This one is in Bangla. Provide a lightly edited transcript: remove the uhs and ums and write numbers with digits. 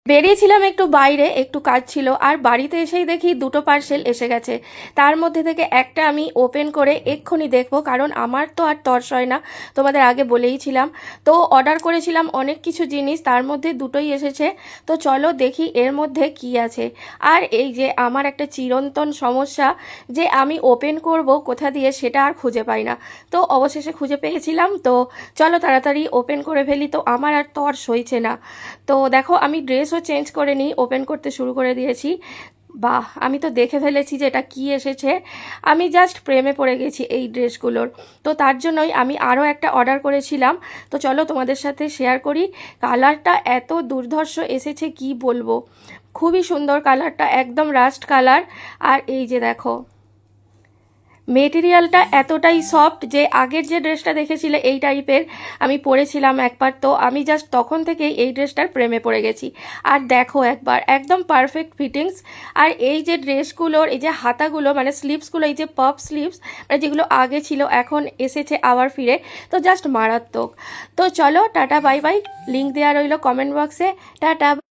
বেরিয়েছিলাম একটু বাইরে, একটু কাজ ছিল, আর বাড়িতে এসেই দেখি দুটো পার্সেল এসে গেছে। তার মধ্যে থেকে একটা আমি ওপেন করে এক্ষুনি দেখবো, কারণ আমার তো আর তর্স হয় না, তোমাদের আগে বলেইছিলাম। তো অর্ডার করেছিলাম অনেক কিছু জিনিস, তার মধ্যে দুটোই এসেছে। তো চলো দেখি এর মধ্যে কি আছে। আর এই যে আমার একটা চিরন্তন সমস্যা, যে আমি ওপেন করব কোথা দিয়ে সেটা আর খুঁজে পাই না। তো অবশেষে খুঁজে পেয়েছিলাম, তো চলো তাড়াতাড়ি ওপেন করে ফেলি, তো আমার আর তর্স হয়েছে না। তো দেখো আমি ড্রেসও চেঞ্জ করে নিই, ওপেন করতে শুরু করে দিয়েছি। বাহ, আমি তো দেখে ফেলেছি যে এটা কী এসেছে। আমি জাস্ট প্রেমে পড়ে গেছি এই ড্রেসগুলোর। তো তার জন্যই আমি আরও একটা অর্ডার করেছিলাম। তো চলো তোমাদের সাথে শেয়ার করি। কালারটা এত দুর্ধর্ষ এসেছে কি বলবো, খুবই সুন্দর কালারটা, একদম রাস্ট কালার। আর এই যে দেখো, মেটেরিয়ালটা এতটাই সফট যে আগের যে ড্রেসটা দেখেছিলে এই টাইপের আমি পরেছিলাম একবার, তো আমি জাস্ট তখন থেকেই এই ড্রেসটার প্রেমে পড়ে গেছি। আর দেখো একবার, একদম পারফেক্ট ফিটিংস। আর এই যে ড্রেসগুলোর এই যে হাতাগুলো মানে স্লিভসগুলো, এই যে পপ স্লিভস মানে যেগুলো আগে ছিল এখন এসেছে আবার ফিরে, তো জাস্ট মারাত্মক। তো চলো টাটা বাই বাই, লিঙ্ক দেওয়া রইল কমেন্ট বক্সে। টাটা।